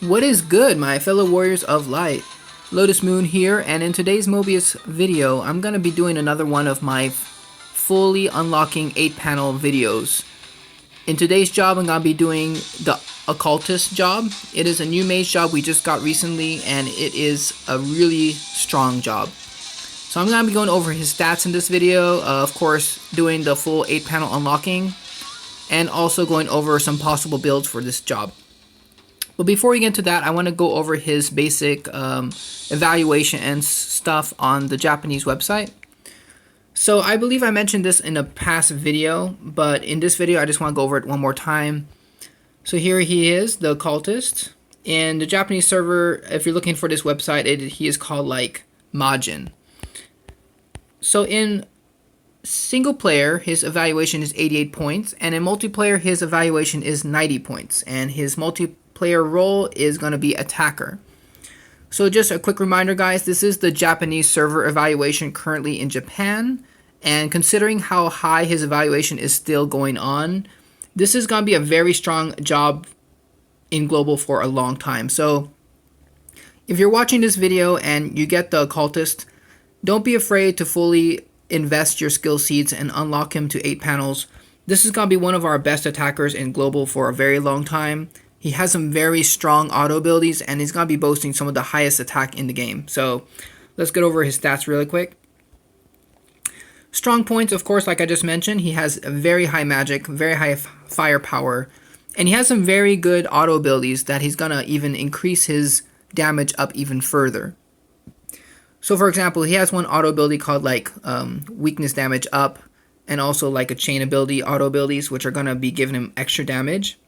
What is good, my fellow warriors of light? Lotus Moon here, and in today's Mobius video, I'm going to be doing another one of my fully unlocking 8-panel videos. In today's job, I'm going to be doing the Occultist Job. It is a new mage job we just got recently, and it is a really strong job. So I'm going to be going over his stats in this video, of course doing the full 8-panel unlocking, and also going over some possible builds for this job. But before we get into that, I want to go over his basic evaluation and stuff on the Japanese website. So I believe I mentioned this in a past video, but in this video I just want to go over it one more time. So here he is, the occultist. In the Japanese server, if you're looking for this website, he is called like Majin. So in single player, his evaluation is 88 points, and in multiplayer, his evaluation is 90 points, and his multiplayer role is going to be attacker. So just a quick reminder, guys, this is the Japanese server evaluation currently in Japan, and considering how high his evaluation is still going on, this is going to be a very strong job in global for a long time. So if you're watching this video and you get the occultist, don't be afraid to fully invest your skill seeds and unlock him to 8 panels. This is going to be one of our best attackers in global for a very long time. He has some very strong auto abilities, and he's going to be boasting some of the highest attack in the game. So let's get over his stats really quick. Strong points, of course, like I just mentioned, he has a very high magic, very high firepower, and he has some very good auto abilities that he's going to even increase his damage up even further. So for example, he has one auto ability called like weakness damage up, and also like a chain ability auto abilities, which are going to be giving him extra damage.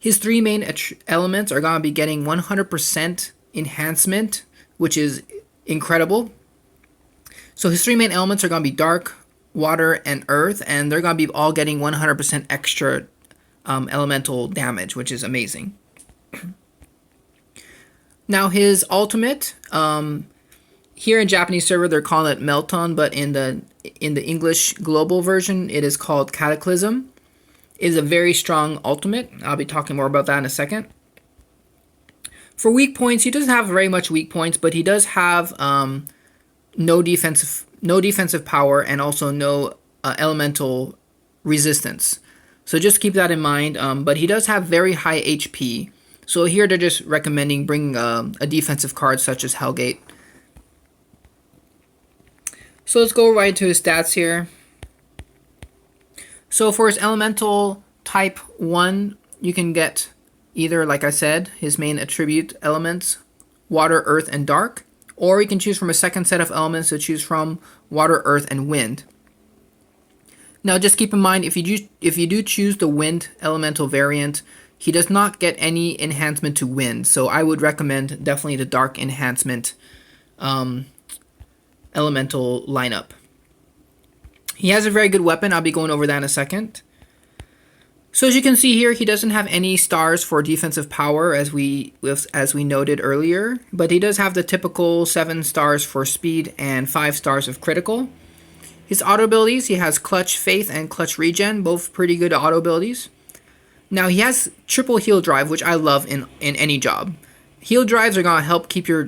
His 3 main elements are going to be getting 100% enhancement, which is incredible. So his 3 main elements are going to be dark, water, and earth, and they're going to be all getting 100% extra elemental damage, which is amazing. Now his ultimate, here in Japanese server they're calling it Melton, but in the English global version it is called Cataclysm. It is a very strong ultimate. I'll be talking more about that in a second. For weak points, he doesn't have very much weak points, but he does have no defensive power, and also no elemental resistance. So just keep that in mind. But he does have very high HP. So here they're just recommending bringing a defensive card such as Hellgate. So let's go right into his stats here. So for his elemental type 1, you can get either, like I said, his main attribute elements, water, earth, and dark, or you can choose from a second set of elements to choose from water, earth, and wind. Now just keep in mind, if you do choose the wind elemental variant, he does not get any enhancement to wind, so I would recommend definitely the dark enhancement elemental lineup. He has a very good weapon. I'll be going over that in a second. So as you can see here, he doesn't have any stars for defensive power as we noted earlier, but he does have the typical 7 stars for speed and 5 stars of critical. His auto abilities, he has Clutch Faith and Clutch Regen, both pretty good auto abilities. Now he has triple heal drive, which I love in any job. Heal drives are gonna help keep your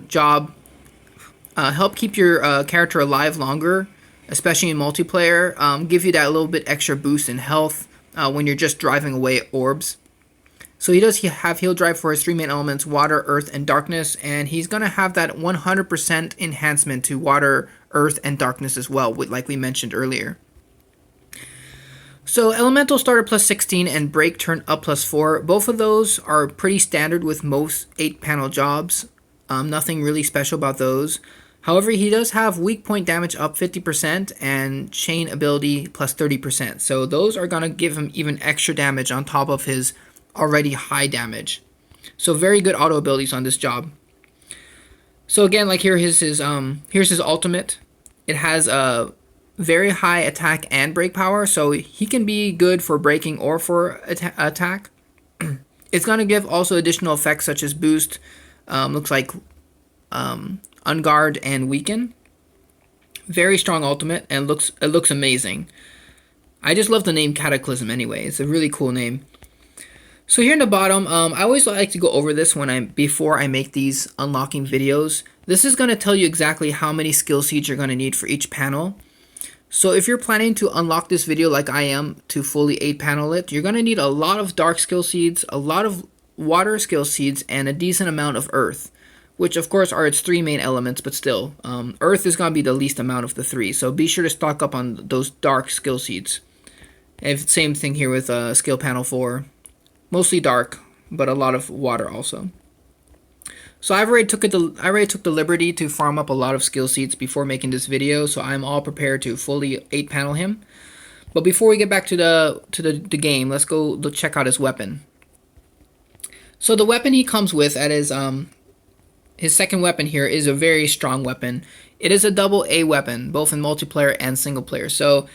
character alive longer, especially in multiplayer. Give you that little bit extra boost in health when you're just driving away orbs. So he does have heal drive for his 3 main elements, water, earth, and darkness, and he's gonna have that 100% enhancement to water, earth, and darkness as well, like we mentioned earlier. So elemental starter plus 16 and break turn up plus 4, both of those are pretty standard with most 8-panel jobs. Nothing really special about those. However, he does have weak point damage up 50% and chain ability plus 30%. So those are going to give him even extra damage on top of his already high damage. So very good auto abilities on this job. So again, like here's his ultimate. It has a very high attack and break power, so he can be good for breaking or for attack. It's going to give also additional effects such as boost, looks like unguard and weaken. Very strong ultimate, and it looks amazing. I just love the name Cataclysm anyway. It's a really cool name. So here in the bottom, I always like to go over this before I make these unlocking videos. This is going to tell you exactly how many skill seeds you're going to need for each panel. So if you're planning to unlock this video like I am to fully 8-panel it, you're going to need a lot of dark skill seeds, a lot of water skill seeds, and a decent amount of earth, which of course are its 3 main elements, but still, earth is going to be the least amount of the 3. So be sure to stock up on those dark skill seeds. And same thing here with skill panel 4. Mostly dark, but a lot of water also. So I already took the liberty to farm up a lot of skill seeds before making this video, so I'm all prepared to fully 8-panel him. But before we get back to the game, let's check out his weapon. So the weapon he comes with at his second weapon here is a very strong weapon. It is a double A weapon, both in multiplayer and single player. So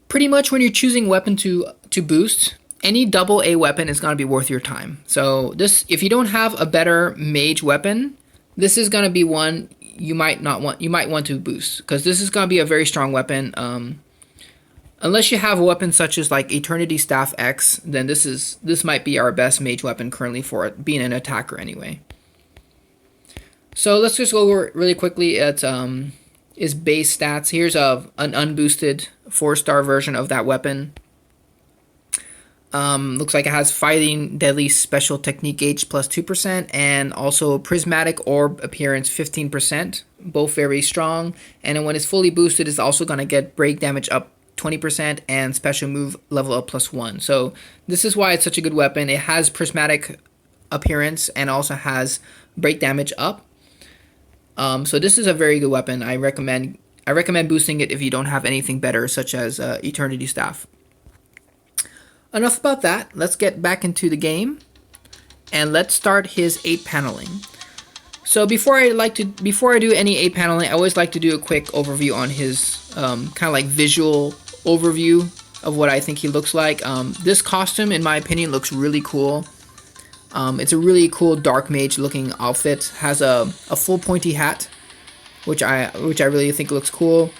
pretty much when you're choosing weapon to boost, any double A weapon is going to be worth your time. So if you don't have a better mage weapon, this is going to be one you might want to boost, because this is going to be a very strong weapon. Unless you have a weapon such as like Eternity Staff X, then this might be our best mage weapon currently for it, being an attacker anyway. So let's just go over really quickly at his base stats. Here's an unboosted 4-star version of that weapon. Looks like it has Fighting Deadly Special Technique Gauge plus 2%, and also Prismatic Orb Appearance 15%, both very strong. And then when it's fully boosted, it's also going to get break damage up 20% and special move level up plus 1. So this is why it's such a good weapon. It has Prismatic Appearance and also has break damage up. So this is a very good weapon. I recommend boosting it if you don't have anything better, such as Eternity Staff. Enough about that. Let's get back into the game, and let's start his 8-paneling. So before I do any 8-paneling, I always like to do a quick overview on his kind of like visual overview of what I think he looks like. This costume, in my opinion, looks really cool. It's a really cool dark mage looking outfit. Has a full pointy hat, which I really think looks cool.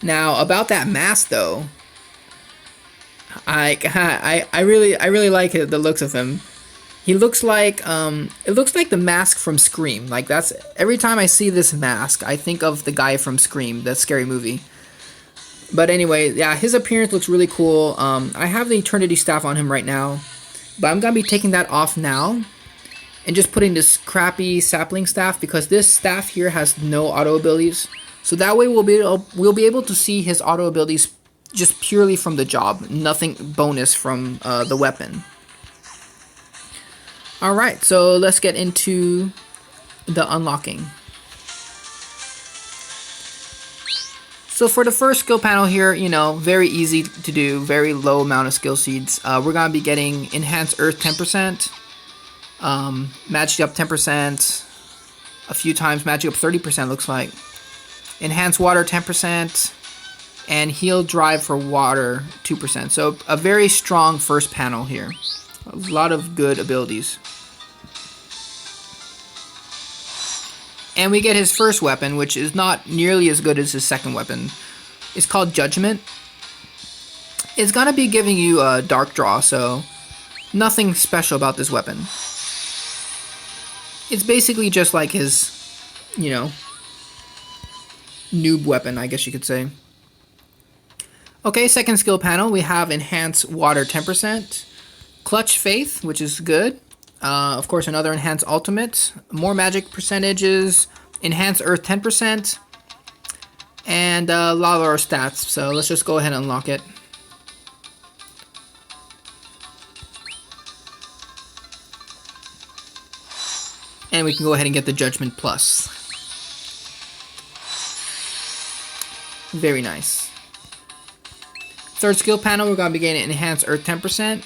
Now about that mask though, I really like the looks of him. He looks like it looks like the mask from Scream. Like that's every time I see this mask, I think of the guy from Scream, that scary movie. But anyway, yeah, his appearance looks really cool. I have the Eternity Staff on him right now, but I'm gonna be taking that off now and just putting this crappy sapling staff, because this staff here has no auto abilities. So that way we'll be able to see his auto abilities just purely from the job, nothing bonus from the weapon. Alright, so let's get into the unlocking. So for the first skill panel here, you know, very easy to do, very low amount of skill seeds. We're going to be getting Enhanced Earth 10%, Magic Up 10%, a few times Magic Up 30% looks like, Enhanced Water 10%, and Heal Drive for Water 2%. So a very strong first panel here. A lot of good abilities. And we get his first weapon, which is not nearly as good as his second weapon. It's called Judgment. It's gonna be giving you a dark draw, so nothing special about this weapon. It's basically just like his, you know, noob weapon, I guess you could say. Okay, second skill panel, we have Enhanced Water 10%, Clutch Faith, which is good. Of course, another Enhanced Ultimate, more magic percentages, Enhanced Earth 10%, and a lot of our stats. So let's just go ahead and unlock it. And we can go ahead and get the Judgment Plus. Very nice. Third skill panel, we're going to be getting Enhanced Earth 10%.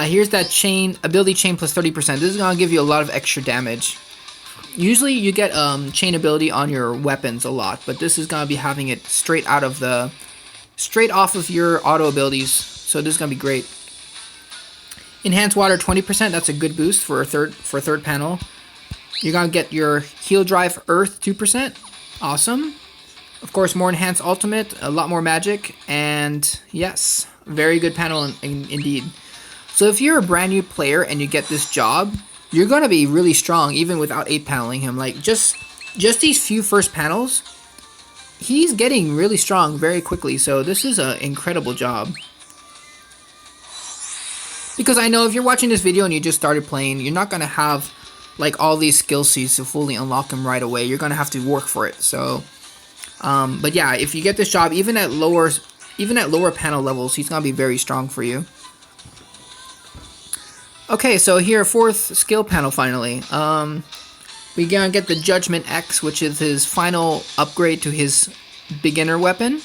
Here's that ability chain plus 30%. This is going to give you a lot of extra damage. Usually you get chain ability on your weapons a lot, but this is going to be having it straight off of your auto abilities. So this is going to be great. Enhanced Water 20%, that's a good boost for a third panel. You're going to get your Heal Drive Earth 2%. Awesome. Of course, more Enhanced Ultimate, a lot more magic, and yes, very good panel indeed. So if you're a brand new player and you get this job, you're gonna be really strong even without 8 paneling him. Like just these few first panels, he's getting really strong very quickly. So this is an incredible job. Because I know if you're watching this video and you just started playing, you're not gonna have like all these skill seeds to fully unlock him right away. You're gonna have to work for it. So, but yeah, if you get this job, even at lower panel levels, he's gonna be very strong for you. Okay, so here, 4th skill panel finally. We're gonna get the Judgment X, which is his final upgrade to his beginner weapon.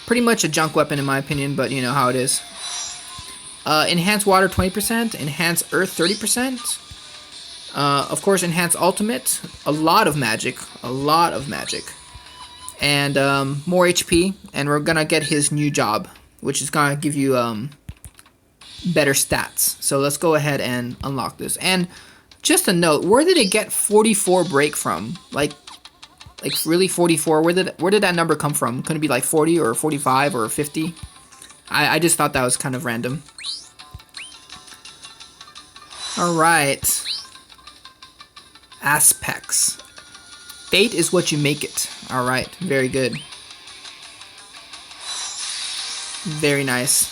Pretty much a junk weapon in my opinion, but you know how it is. Enhance Water 20%, Enhance Earth 30%. Of course, Enhance Ultimate, a lot of magic, and more HP. And we're gonna get his new job, which is gonna give you better stats. So let's go ahead and unlock this. And just a note, where did it get 44 break from? Like really 44? Where did that number come from? Could it be like 40 or 45 or 50? I just thought that was kind of random. Alright. Aspects. Fate is what you make it. Alright, very good. Very nice.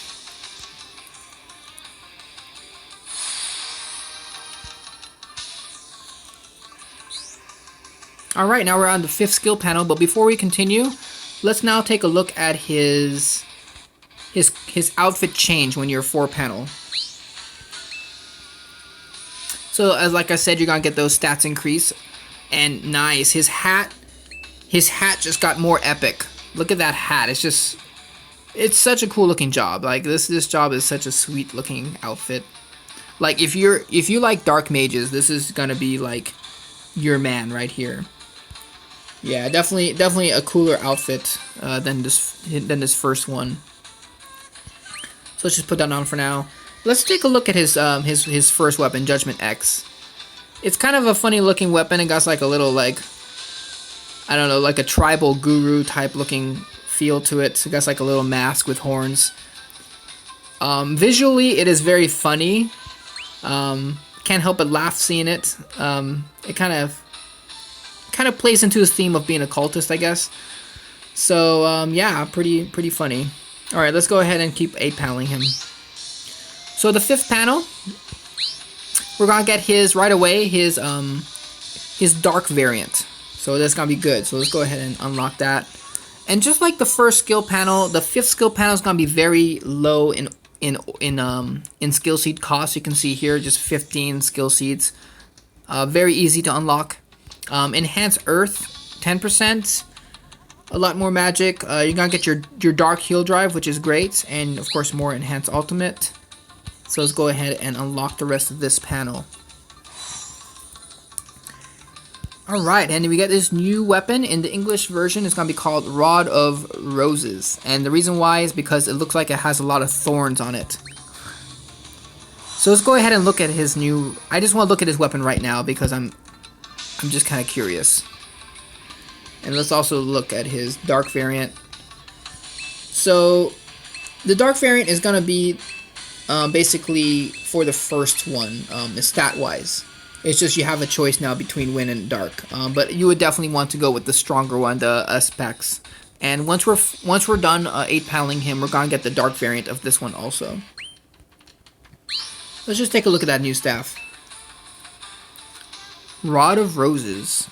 Alright, now we're on the 5th skill panel, but before we continue, let's now take a look at his outfit change when you're 4 panel. So as like I said, you're gonna get those stats increase, and nice. His hat just got more epic. Look at that hat. It's such a cool looking job. Like this job is such a sweet looking outfit. Like if you like dark mages, this is gonna be like your man right here. Yeah, definitely a cooler outfit than this first one. So let's just put that on for now. Let's take a look at his first weapon, Judgment X. It's kind of a funny looking weapon. It got like a little like, I don't know, like a tribal guru type looking feel to it. It got like a little mask with horns. Visually, it is very funny. Can't help but laugh seeing it. It kind of plays into his theme of being a cultist, I guess. So yeah, pretty funny. All right, let's go ahead and keep 8 paneling him. So the 5th panel, we're gonna get his right away his dark variant. So that's gonna be good. So let's go ahead and unlock that. And just like the first skill panel, the 5th skill panel is gonna be very low in skill seed cost. You can see here just 15 skill seeds. Very easy to unlock. Enhance Earth 10%. A lot more magic. You're gonna get your dark heal drive, which is great, and of course more Enhance Ultimate. So let's go ahead and unlock the rest of this panel. Alright, and we get this new weapon. In the English version, it's going to be called Rod of Roses. And the reason why is because it looks like it has a lot of thorns on it. So let's go ahead and look at his new... I just want to look at his weapon right now because I'm just kind of curious. And let's also look at his dark variant. So the dark variant is going to be basically for the first one, stat-wise. It's just you have a choice now between Wind and Dark, but you would definitely want to go with the stronger one, the specs. And once we're done 8 paneling him, we're gonna get the Dark variant of this one also. Let's just take a look at that new staff. Rod of Roses.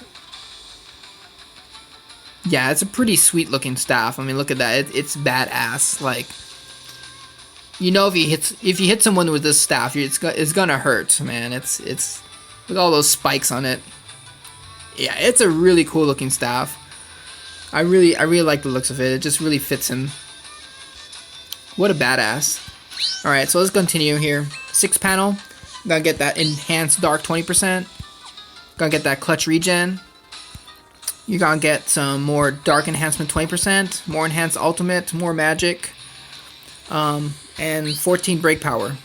Yeah, it's a pretty sweet looking staff. I mean, look at that. It's badass. Like, you know, if you hit someone with this staff, it's gonna hurt, man. It's with all those spikes on it. Yeah, it's a really cool looking staff. I really like the looks of it. It just really fits him. What a badass. Alright, so let's continue here. 6 panel. Gonna get that Enhanced Dark 20%. Gonna get that Clutch Regen. You're gonna get some more Dark Enhancement 20%. More Enhanced Ultimate. More Magic. And 14 Break Power.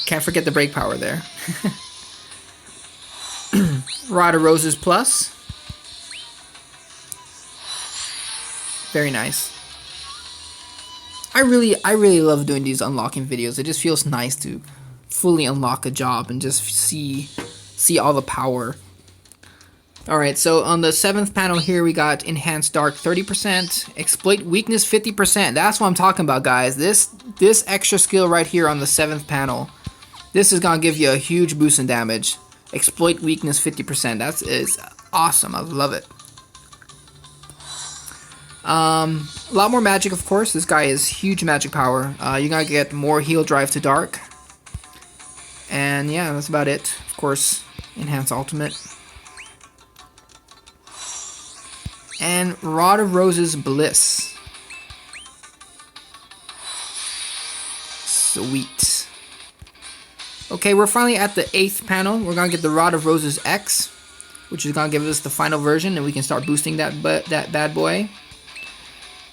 Can't forget the Break Power there. Rod of Roses Plus. Very nice. I really love doing these unlocking videos. It just feels nice to fully unlock a job and just see all the power. Alright, so on the 7th panel here, we got Enhanced Dark 30%, Exploit Weakness 50%. That's what I'm talking about, guys. This extra skill right here on the 7th panel, this is going to give you a huge boost in damage. Exploit Weakness 50%. That is awesome. I love it. A lot more magic, of course. This guy is huge magic power. You're going to get more heal drive to dark. And yeah, that's about it. Of course, Enhanced Ultimate. And Rod of Roses Bliss. Sweet. Okay, we're finally at the 8th panel. We're going to get the Rod of Roses X, which is going to give us the final version, and we can start boosting that bad boy.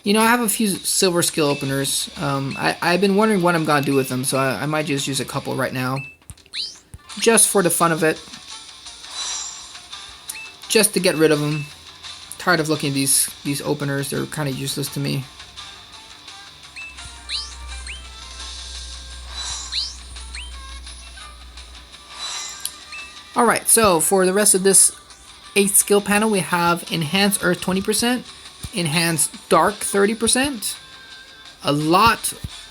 You know, I have a few silver skill openers. I've been wondering what I'm going to do with them, so I might just use a couple right now. Just for the fun of it. Just to get rid of them. Tired of looking at these openers. They're kind of useless to me. Alright, so for the rest of this 8th skill panel, we have Enhanced Earth 20%, Enhanced Dark 30%. A lot.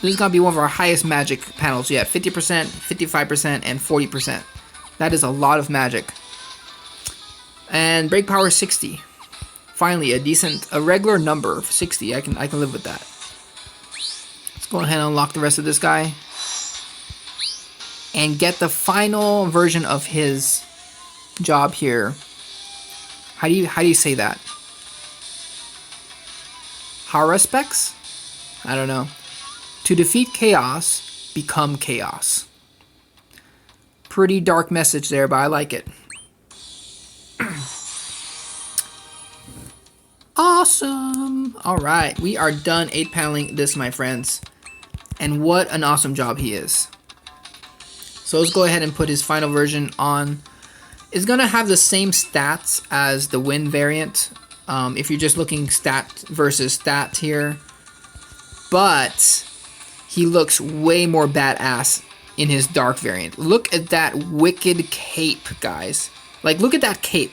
This is going to be one of our highest magic panels yet. 50%, 55%, and 40%. That is a lot of magic. And Break Power 60. Finally, a regular number of 60. I can live with that. Let's go ahead and unlock the rest of this guy. And get the final version of his job here. How do you say that? Haruspecs? I don't know. To defeat chaos, become chaos. Pretty dark message there, but I like it. Awesome! Alright, we are done 8 paneling this, my friends. And what an awesome job he is. So let's go ahead and put his final version on. It's going to have the same stats as the Wind variant. If you're just looking stat versus stat here. But he looks way more badass in his Dark variant. Look at that wicked cape, guys. Like, look at that cape.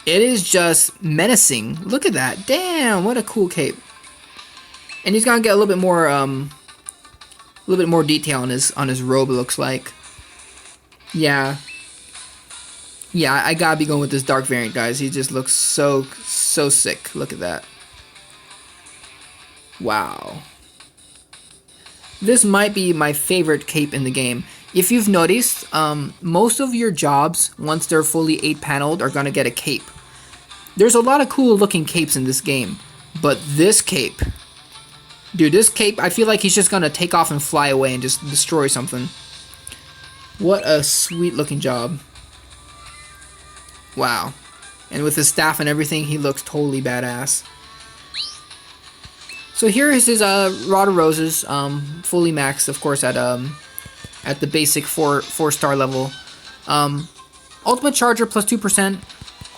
It is just menacing. Look at that. Damn, what a cool cape. And he's gonna get a little bit more detail on his robe, it looks like. Yeah. Yeah, I gotta be going with this Dark variant, guys. He just looks so sick. Look at that. Wow. This might be my favorite cape in the game. If you've noticed, most of your jobs, once they're fully 8-paneled, are gonna get a cape. There's a lot of cool looking capes in this game, but this cape, dude, this cape, I feel like he's just gonna take off and fly away and just destroy something. What a sweet looking job. Wow. And with his staff and everything, he looks totally badass. So here is his Rod of Roses, fully maxed, of course, at the basic 4-star level. Ultimate Charger plus 2%.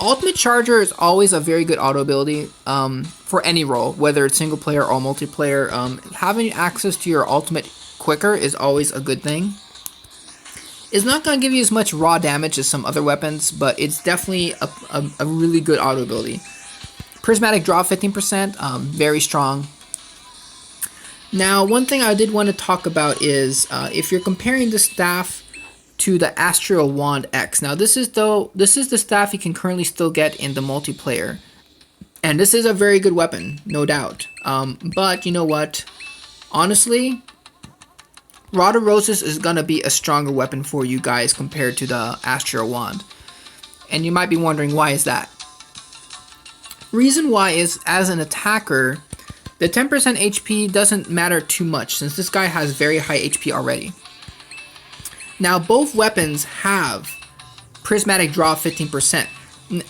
Ultimate Charger is always a very good auto ability for any role, whether it's single player or multiplayer. Having access to your ultimate quicker is always a good thing. It's not going to give you as much raw damage as some other weapons, but it's definitely a really good auto ability. Prismatic Draw 15%, very strong. Now, one thing I did want to talk about is if you're comparing the staff to the Astral Wand X. Now, this is the staff you can currently still get in the multiplayer, and this is a very good weapon, no doubt. But you know what? Honestly, Rod of Roses is gonna be a stronger weapon for you guys compared to the Astral Wand, and you might be wondering why is that. Reason why is, as an attacker, the 10% HP doesn't matter too much since this guy has very high HP already. Now, both weapons have Prismatic Draw 15%.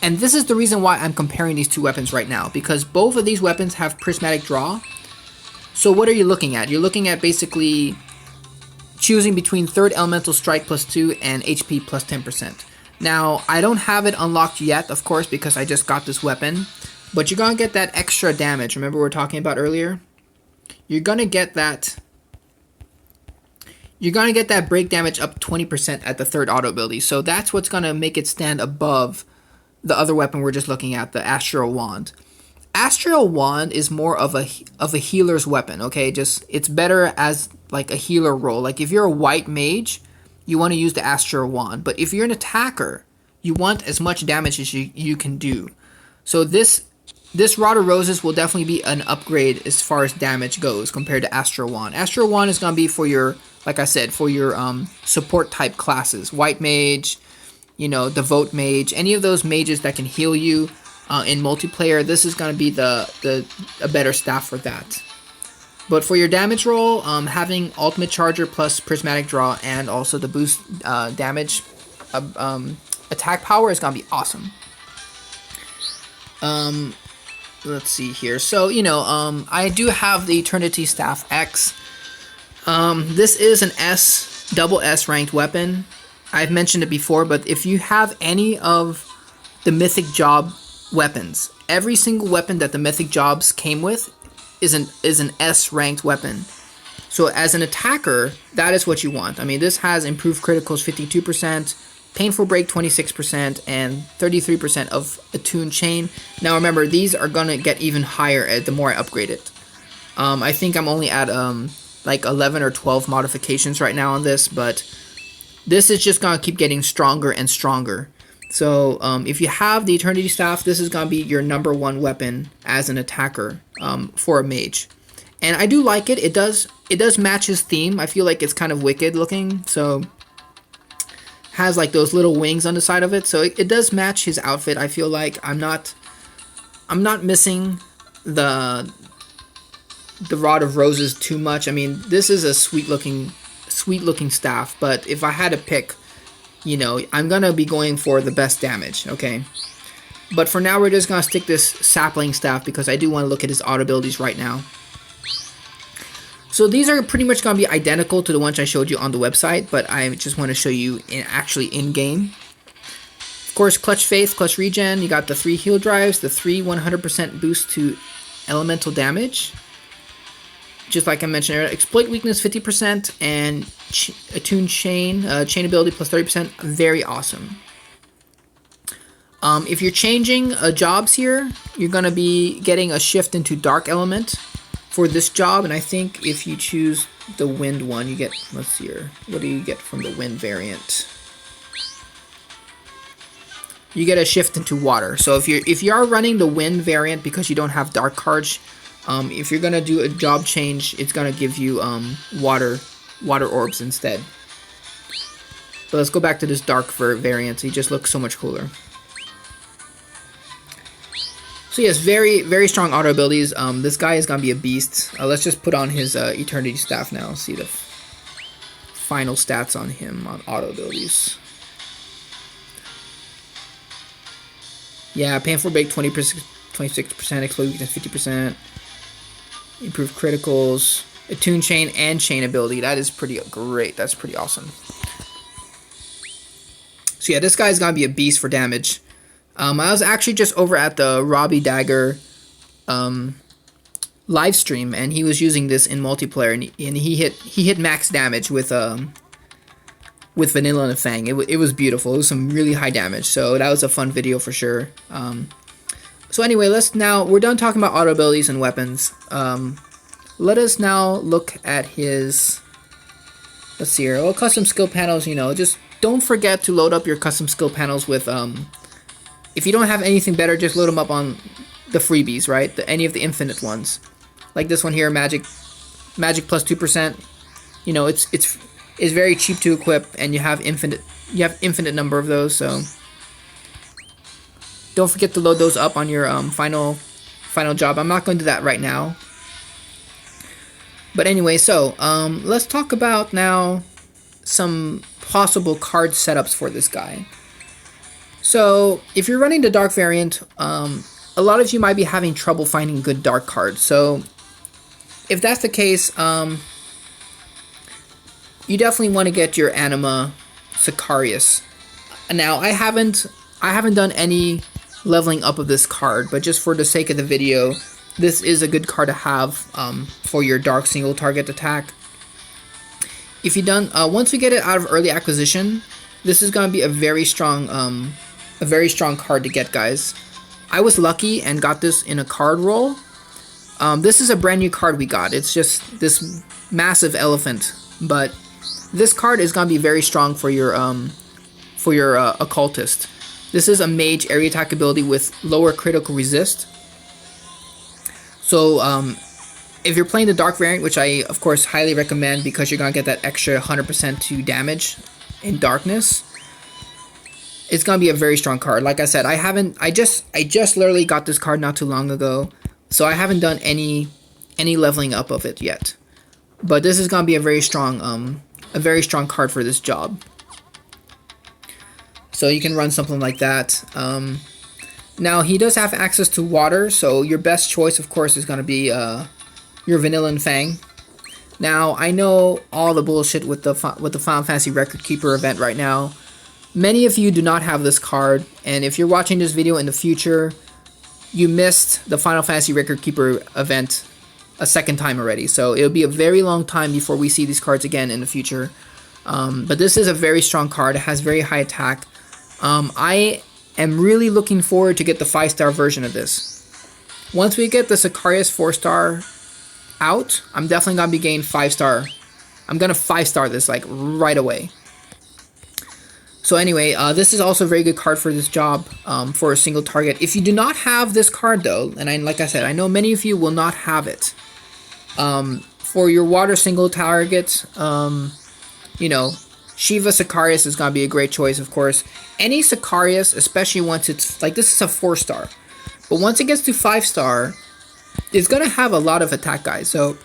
And this is the reason why I'm comparing these two weapons right now, because both of these weapons have Prismatic Draw. So what are you looking at? You're looking at basically choosing between 3rd Elemental Strike plus 2 and HP plus 10%. Now, I don't have it unlocked yet, of course, because I just got this weapon. But you're going to get that extra damage. Remember we were talking about earlier? you're gonna get that. You're gonna get that break damage up 20% at the third auto ability. So that's what's gonna make it stand above the other weapon we're just looking at, the Astral Wand. Astral Wand is more of a healer's weapon. Okay, just it's better as like a healer role. Like if you're a white mage, you want to use the Astral Wand. But if you're an attacker, you want as much damage as you can do. So this Rod of Roses will definitely be an upgrade as far as damage goes compared to Astral Wand. Astral Wand is going to be for your, like I said, for your support type classes. White Mage, you know, Devote Mage, any of those mages that can heal you in multiplayer, this is going to be a better staff for that. But for your damage roll, having Ultimate Charger plus Prismatic Draw and also the boost damage attack power is going to be awesome. Let's see here. So, you know, I do have the Eternity Staff X. This is an double S ranked weapon. I've mentioned it before, but if you have any of the Mythic Job weapons, every single weapon that the Mythic Jobs came with is an S ranked weapon. So as an attacker, that is what you want. I mean, this has improved criticals 52%, painful break 26%, and 33% of attuned chain. Now remember, these are gonna get even higher the more I upgrade it. I think I'm only at like 11 or 12 modifications right now on this, but this is just gonna keep getting stronger and stronger. So if you have the Eternity Staff, this is gonna be your #1 weapon as an attacker for a mage. And I do like it. It does match his theme. I feel like it's kind of wicked looking, so has like those little wings on the side of it, so it does match his outfit. I feel like I'm not missing the Rod of Roses too much. I mean, this is a sweet looking staff, but if I had to pick, you know, I'm gonna be going for the best damage. Okay, but for now we're just gonna stick this Sapling Staff because I do want to look at his auto abilities right now. So these are pretty much going to be identical to the ones I showed you on the website, but I just want to show you actually in-game. Of course, Clutch Faith, Clutch Regen, you got the 3 heal drives, the 3 100% boost to elemental damage. Just like I mentioned earlier, Exploit Weakness 50%, and Attune Chain, Chain ability plus 30%, very awesome. If you're changing jobs here, you're going to be getting a shift into Dark Element for this job, and I think if you choose the wind one, you get, let's see here, what do you get from the wind variant? You get a shift into water. So if you are running the wind variant because you don't have dark cards, if you're gonna do a job change, it's gonna give you water orbs instead. But let's go back to this dark variant. He just looks so much cooler. So yes, very, very strong auto abilities. This guy is going to be a beast. Let's just put on his Eternity Staff now. See the final stats on him on auto abilities. Yeah, painful break 26%, explode weakness 50%, improved criticals, attune chain and chain ability. That is pretty great. That's pretty awesome. So yeah, this guy's going to be a beast for damage. I was actually just over at the Robbie Dagger live stream, and he was using this in multiplayer, and he hit max damage with Vanilla and Fang. It was beautiful. It was some really high damage, so that was a fun video for sure. So anyway, we're done talking about auto abilities and weapons. Let us now look at his, let's see here, custom skill panels. You know, just don't forget to load up your custom skill panels with if you don't have anything better, just load them up on the freebies, right? Any of the infinite ones, like this one here, magic plus 2%. You know, it's very cheap to equip, and you have infinite number of those. So don't forget to load those up on your final job. I'm not going to do that right now. But anyway, so let's talk about now some possible card setups for this guy. So if you're running the dark variant, a lot of you might be having trouble finding good dark cards. So if that's the case, you definitely want to get your Anima Sicarius. Now I haven't done any leveling up of this card, but just for the sake of the video, this is a good card to have for your dark single target attack. If you done once we get it out of early acquisition, this is gonna be a very strong card to get, guys. I was lucky and got this in a card roll. This is a brand new card we got. It's just this massive elephant, but this card is gonna be very strong for your occultist. This is a mage area attack ability with lower critical resist. So if you're playing the dark variant, which I of course highly recommend because you're gonna get that extra 100% to damage in darkness, it's gonna be a very strong card. Like I said, I just literally got this card not too long ago, so I haven't done any leveling up of it yet. But this is gonna be a very strong card for this job. So you can run something like that. Now he does have access to water, so your best choice, of course, is gonna be your Vanilla and Fang. Now I know all the bullshit with the Final Fantasy Record Keeper event right now. Many of you do not have this card, and if you're watching this video in the future, you missed the Final Fantasy Record Keeper event a second time already. So it'll be a very long time before we see these cards again in the future. But this is a very strong card. It has very high attack. I am really looking forward to get the 5-star version of this. Once we get the Sicarius 4-star out, I'm definitely gonna be getting 5-star. I'm gonna 5-star this like right away. So anyway, this is also a very good card for this job, for a single target. If you do not have this card though, and like I said, I know many of you will not have it. For your water single targets, you know, Shiva Sicarius is going to be a great choice, of course. Any Sicarius, especially once it's, like, this is a 4-star. But once it gets to 5-star, it's going to have a lot of attack, guys. So,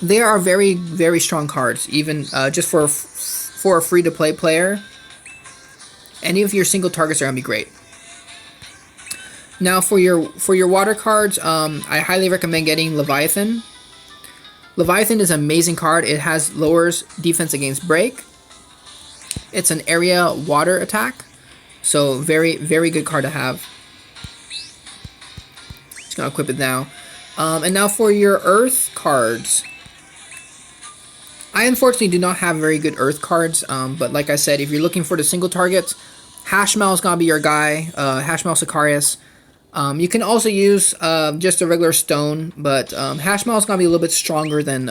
they are very, very strong cards, even just for a free-to-play player. Any of your single targets are going to be great. Now, for your water cards, I highly recommend getting Leviathan. Leviathan is an amazing card. It lowers defense against break. It's an area water attack. So very, very good card to have. Just gonna equip it now. And now for your earth cards. I unfortunately do not have very good earth cards. But like I said, if you're looking for the single targets, Hashmal is gonna be your guy. Hashmal Sicarius. You can also use just a regular stone, but Hashmal is going to be a little bit stronger than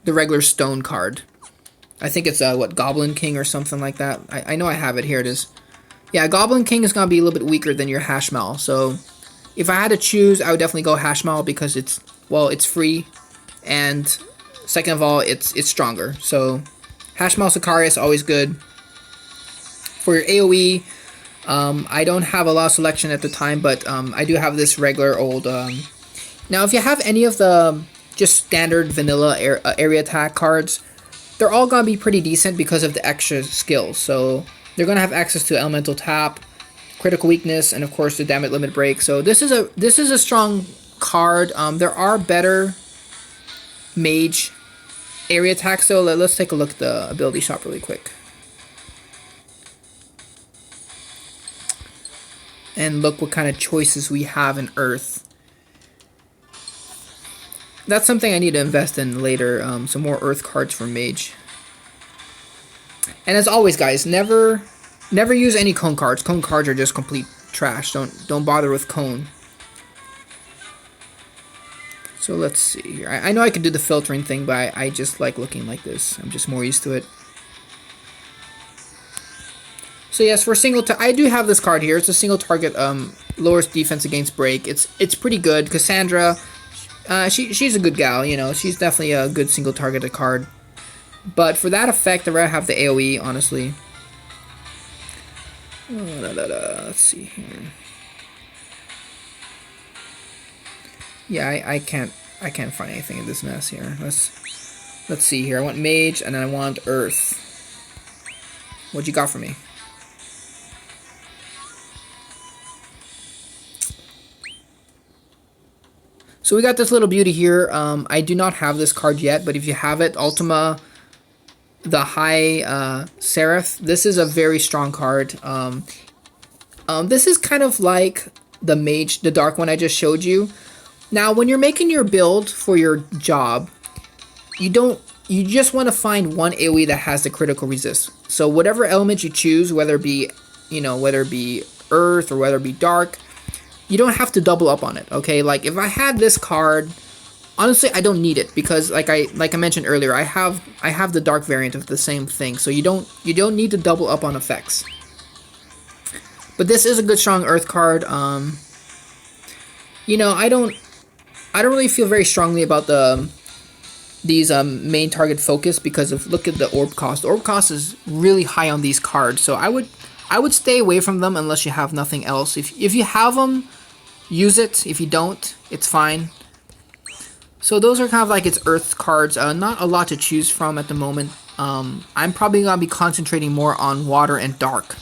the regular stone card. I think it's, what, Goblin King or something like that. I know I have it. Here it is. Yeah, Goblin King is going to be a little bit weaker than your Hashmal. So if I had to choose, I would definitely go Hashmal because it's, well, it's free. And second of all, it's stronger. So Hashmal Sicarius, always good. For your AoE, I don't have a lot of selection at the time, but I do have this regular old... Now, if you have any of the just standard vanilla area attack cards, they're all going to be pretty decent because of the extra skills. So they're going to have access to Elemental Tap, Critical Weakness, and of course the Damage Limit Break. So this is a strong card. There are better mage area attacks, so let's take a look at the ability shop really quick. And look what kind of choices we have in Earth. That's something I need to invest in later. Some more Earth cards for Mage. And as always, guys, never use any Cone cards. Cone cards are just complete trash. Don't bother with Cone. So let's see here. I know I could do the filtering thing, but I just like looking like this. I'm just more used to it. So yes, for single, I do have this card here. It's a single target, lowers defense against break. It's pretty good. Cassandra, she's a good gal. You know, she's definitely a good single targeted card. But for that effect, I'd rather have the AOE, honestly. Let's see here. Yeah, I can't find anything in this mess here. Let's see here. I want Mage and I want Earth. What you got for me? So we got this little beauty here. I do not have this card yet, but if you have it, Ultima, the High Seraph, this is a very strong card. This is kind of like the Mage, the dark one I just showed you, Now, when you're making your build for your job, you just want to find one AoE that has the critical resist. So whatever element you choose, whether it be, whether it be earth or whether it be dark, you don't have to double up on it, okay? Like if I had this card, honestly, I don't need it because like I mentioned earlier, I have the dark variant of the same thing. So you don't need to double up on effects. But this is a good strong earth card. I don't really feel very strongly about these main target focus because of, look at the orb cost. The orb cost is really high on these cards, so I would stay away from them unless you have nothing else. If you have them, use it. If you don't, it's fine. So those are kind of like its earth cards. Not a lot to choose from at the moment. I'm probably gonna be concentrating more on water and dark.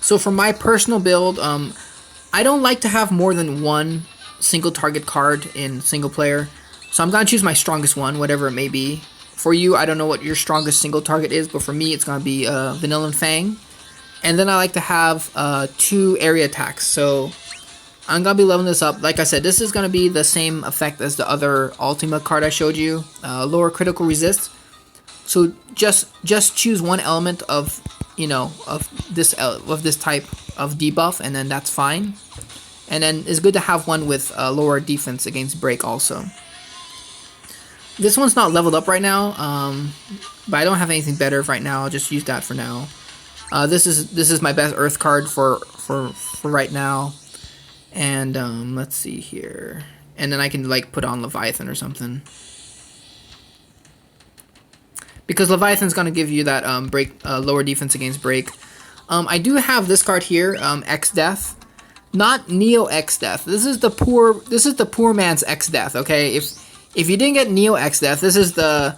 So for my personal build, I don't like to have more than one single target card in single player. So I'm going to choose my strongest one, whatever it may be. For you, I don't know what your strongest single target is, but for me, it's going to be Vanilla and Fang. And then I like to have 2 area attacks. So I'm going to be leveling this up. Like I said, this is going to be the same effect as the other Ultima card I showed you. Lower critical resist. So just choose one element of, of this type of debuff, and then that's fine. And then it's good to have one with lower defense against break also. This one's not leveled up right now, but I don't have anything better right now. I'll just use that for now. This is my best earth card for right now. And let's see here. And then I can like put on Leviathan or something. Because Leviathan's gonna give you that lower defense against break. I do have this card here, X Death. Not Neo X Death. This is the poor man's X Death, okay? If you didn't get Neo X Death, this is the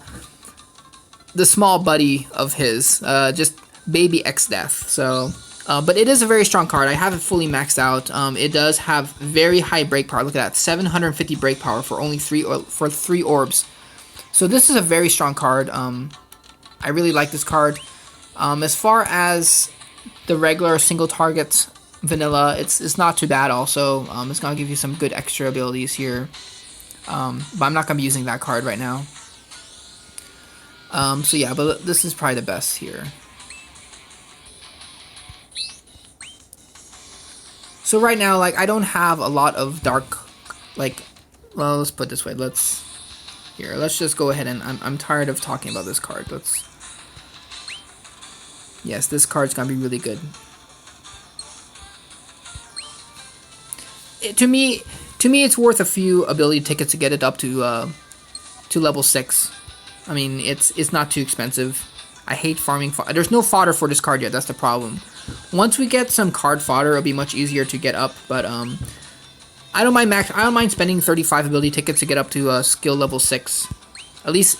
small buddy of his, just baby X Death. So, but it is a very strong card. I have it fully maxed out. It does have very high break power. Look at that, 750 break power for only 3 orbs. So this is a very strong card. I really like this card. As far as the regular single target vanilla, it's not too bad also. It's gonna give you some good extra abilities here. But I'm not gonna be using that card right now. So yeah, but this is probably the best here. So right now, like, I don't have a lot of dark, like, well, let's put it this way. Let's just go ahead and I'm tired of talking about this card. Yes, this card's gonna be really good. To me, it's worth a few ability tickets to get it up to level 6. I mean, it's not too expensive. I hate farming. There's no fodder for this card yet. That's the problem. Once we get some card fodder, it'll be much easier to get up. But I don't mind spending 35 ability tickets to get up to skill level 6. At least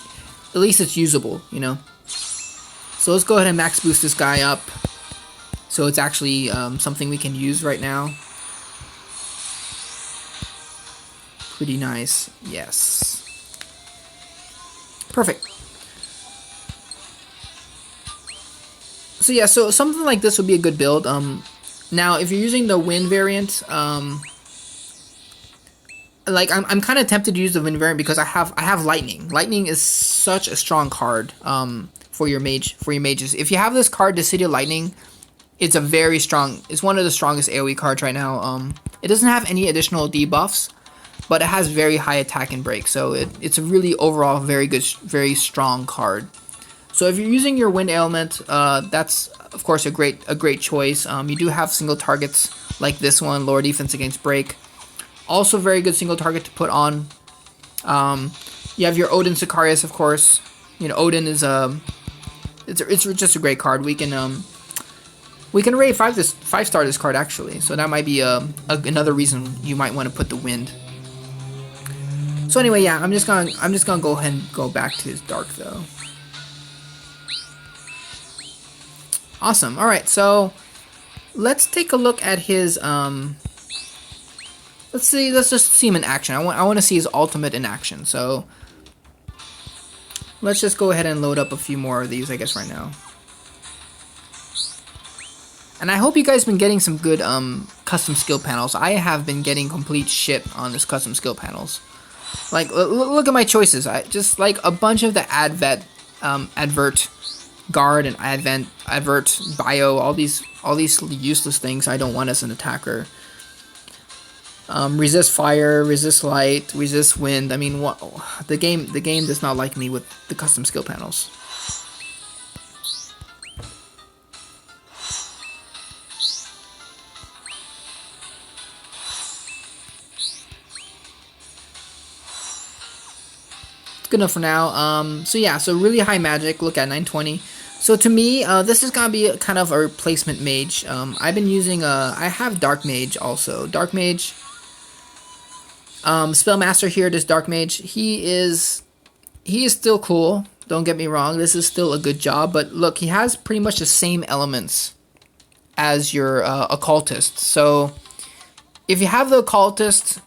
it's usable, you know. So let's go ahead and max boost this guy up. So it's actually something we can use right now. Pretty nice. Yes. Perfect. So yeah, so something like this would be a good build. Now if you're using the wind variant, like I'm kind of tempted to use the wind variant because I have lightning. Lightning is such a strong card for your mages. If you have this card, the City of Lightning, it's one of the strongest AoE cards right now. It doesn't have any additional debuffs, but it has very high attack and break, so it's a really overall very good, very strong card. So if you're using your wind element, that's of course a great choice. You do have single targets like this one, lower defense against break. Also very good single target to put on. You have your Odin Sicarius, of course. You know, Odin is it's just a great card. We can rate 5-star this card actually. So that might be another reason you might want to put the wind. So anyway, yeah, I'm just gonna go ahead and go back to his dark though. Awesome. All right, so let's take a look at his let's just see him in action. I want to see his ultimate in action. So let's just go ahead and load up a few more of these, I guess, right now. And I hope you guys been getting some good custom skill panels. I have been getting complete shit on this custom skill panels. Like, look at my choices. I just like a bunch of the advert guard and advert bio, all these useless things I don't want as an attacker. Resist fire, resist light, resist wind. I mean, what the game does not like me with the custom skill panels. It's good enough for now. So yeah, so really high magic. Look at 920. So to me, this is gonna be kind of a replacement mage. I've been using I have dark mage also. Dark mage. Spellmaster here, this dark mage. He is still cool. Don't get me wrong. This is still a good job. But look, he has pretty much the same elements as your occultist. So if you have the occultist,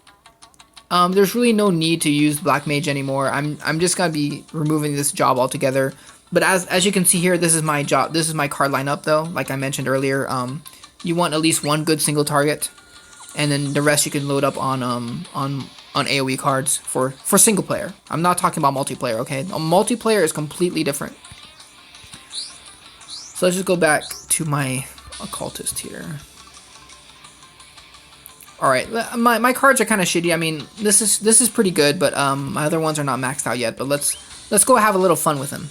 there's really no need to use black mage anymore. I'm just gonna be removing this job altogether. But as you can see here, this is my job. This is my card lineup though. Like I mentioned earlier, you want at least one good single target, and then the rest you can load up on AoE cards for single player. I'm not talking about multiplayer. Okay, multiplayer is completely different. So let's just go back to my occultist here. All right, my cards are kind of shitty. I mean, this is pretty good, but my other ones are not maxed out yet. But let's go have a little fun with him.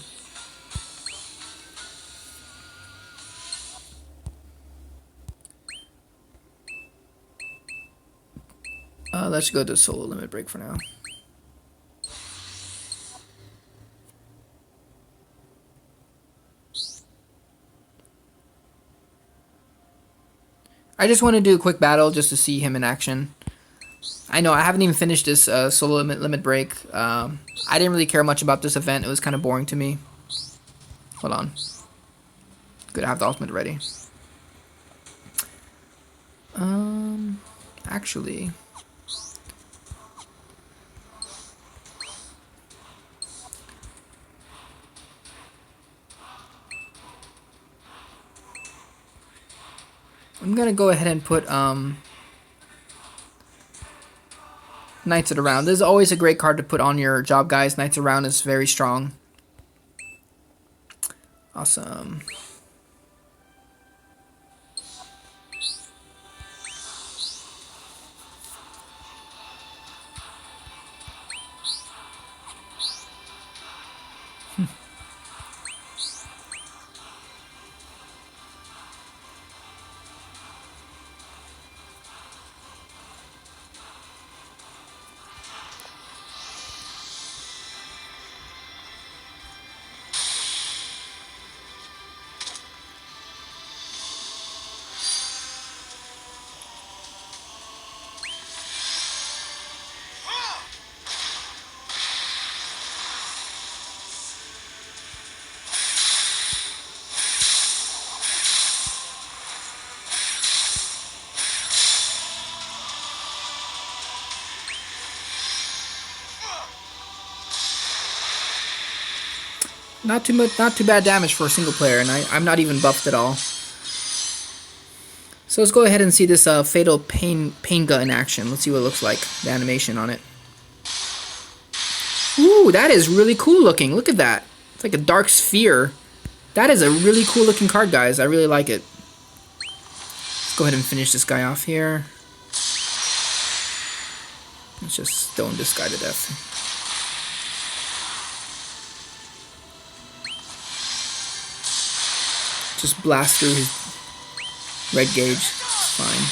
Let's go to solo limit break for now. I just want to do a quick battle just to see him in action. I know I haven't even finished this solo limit break. I didn't really care much about this event. It was kind of boring to me. Hold on. Good, I have the ultimate ready. Actually, I'm gonna go ahead and put Knights of the Round. This is always a great card to put on your job, guys. Knights of the Round is very strong. Awesome. Not too much, not too bad damage for a single player, and I'm not even buffed at all. So let's go ahead and see this Fatal Painga in action. Let's see what it looks like, the animation on it. Ooh, that is really cool looking. Look at that. It's like a dark sphere. That is a really cool looking card, guys. I really like it. Let's go ahead and finish this guy off here. Let's just stone this guy to death. Just blast through his red gauge. It's fine.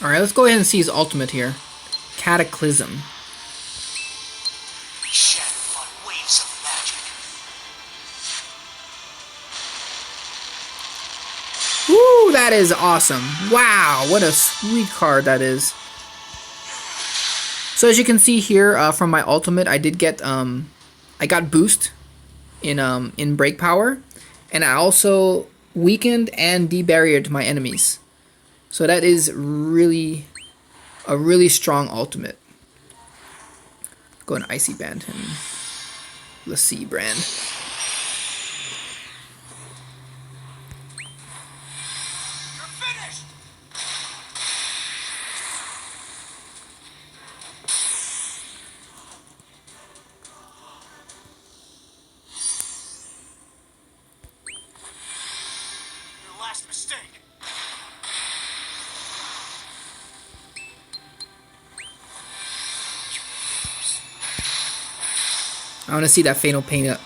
Alright, let's go ahead and see his ultimate here. Cataclysm. We shatter on waves of magic. Woo, that is awesome. Wow, what a sweet card that is. So as you can see here, from my ultimate, I did get I got boost in break power, and I also weakened and debarriered my enemies. So that is really a really strong ultimate. Go and icy band him. Let's see, brand. You're finished! Your last mistake. You lose. I want to see that Fatal Penga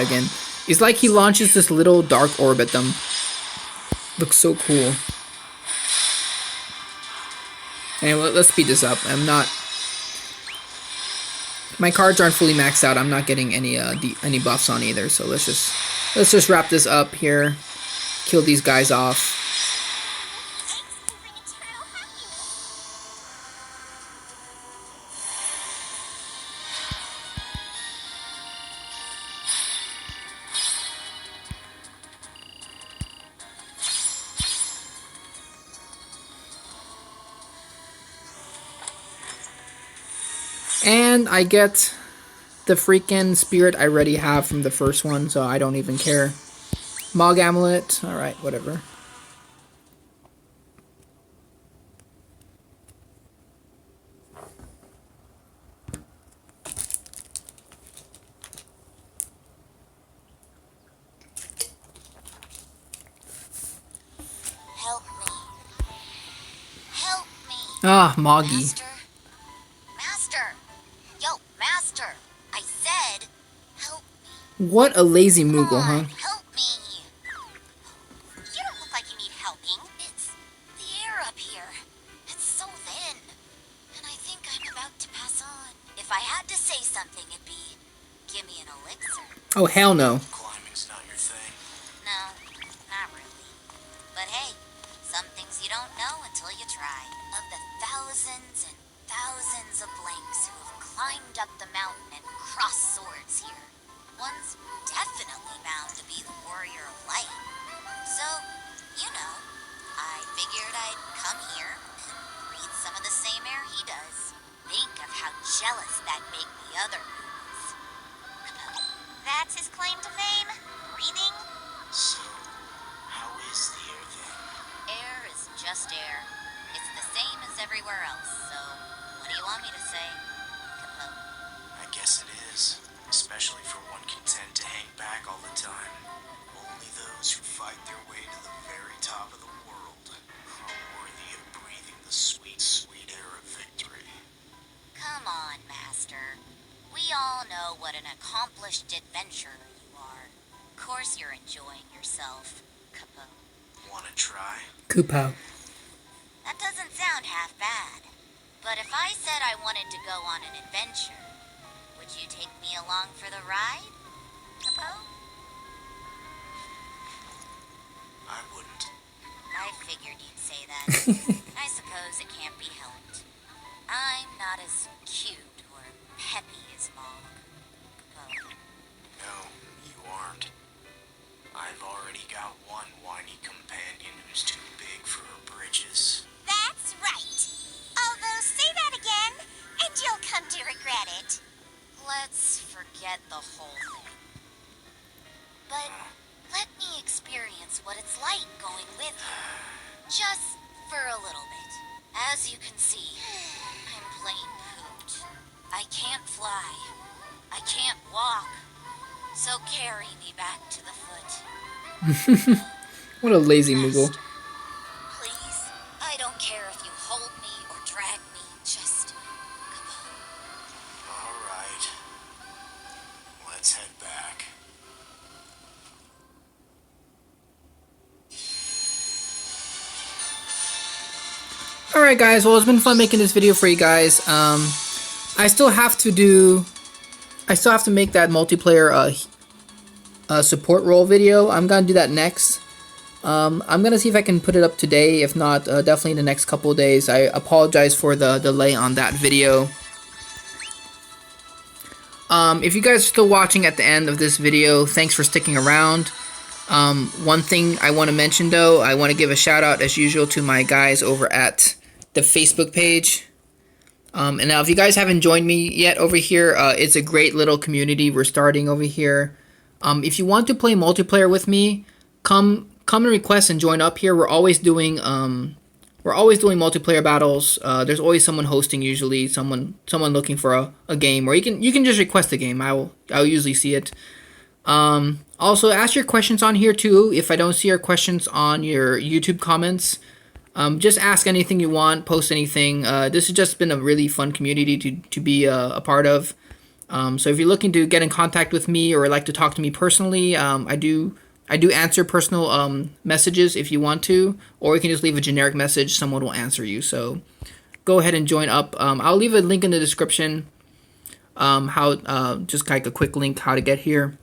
again. It's like he launches this little dark orb at them. Looks so cool. Anyway, let's speed this up. My cards aren't fully maxed out. I'm not getting any buffs on either. So let's just wrap this up here. Kill these guys off. And I get the freaking spirit I already have from the first one, so I don't even care. Mog Amulet, alright, whatever. Help me. Help me. Ah, Moggy. Master. Master. Yo, Master. I said, help me. What a lazy Come Moogle, on, huh? help me. You don't look like you need helping. It's the air up here. It's so thin. And I think I'm about to pass on. If I had to say something, it'd be, give me an elixir. Oh, hell no. Climbing's not your thing. No, not really. But hey, some things you don't know until you try. Of the thousands and thousands of blanks who have climbed up the mountain and crossed swords here, one's definitely bound to be the warrior of light. So, you know, I figured I'd come here and breathe some of the same air he does. Think of how jealous that'd make the other movies. That's his claim to fame? Breathing? So, how is the air then? Air is just air. It's the same as everywhere else, so what do you want me to say, Capote? I guess it is. Especially for one content to hang back all the time. Only those who fight their way to the very top of the world are worthy of breathing the sweet, sweet air of victory. Come on, Master. We all know what an accomplished adventurer you are. Of course you're enjoying yourself, Capote. Wanna try? Kupo. That doesn't sound half bad. But if I said I wanted to go on an adventure, would you take me along for the ride, Capote? I wouldn't. I figured you'd say that. I suppose it can't be helped. I'm not as cute or peppy as Mog. Capote. No, you aren't. I've already got one whiny companion who's too big for her britches. That's right. Although, say that again, and you'll come to regret it. Let's forget the whole thing. But let me experience what it's like going with you. Just for a little bit. As you can see, I'm plain pooped. I can't fly. I can't walk. So carry me back to the foot. What a lazy Moogle. Master, please, I don't care if you hold me or drag me, just come on. All right. Let's head back. Alright guys, well it's been fun making this video for you guys. I still have to make that multiplayer support role video. I'm gonna do that next. I'm gonna see if I can put it up today. If not, definitely in the next couple of days. I apologize for the delay on that video. If you guys are still watching at the end of this video, thanks for sticking around. One thing I want to mention though, I want to give a shout out as usual to my guys over at the Facebook page. And now if you guys haven't joined me yet over here, it's a great little community we're starting over here. If you want to play multiplayer with me, come and request and join up here. We're always doing multiplayer battles. There's always someone hosting, usually someone looking for a game, or you can just request a game. I'll usually see it. Also ask your questions on here too. If I don't see your questions on your YouTube comments, just ask anything you want, post anything. This has just been a really fun community to be a part of. So if you're looking to get in contact with me or like to talk to me personally, I do answer personal messages if you want to, or you can just leave a generic message. Someone will answer you. So go ahead and join up. I'll leave a link in the description. Just like a quick link how to get here.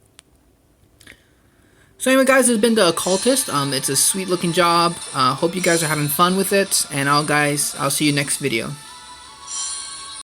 So anyway, guys, this has been the Occultist. It's a sweet looking job. Hope you guys are having fun with it, and I'll see you next video.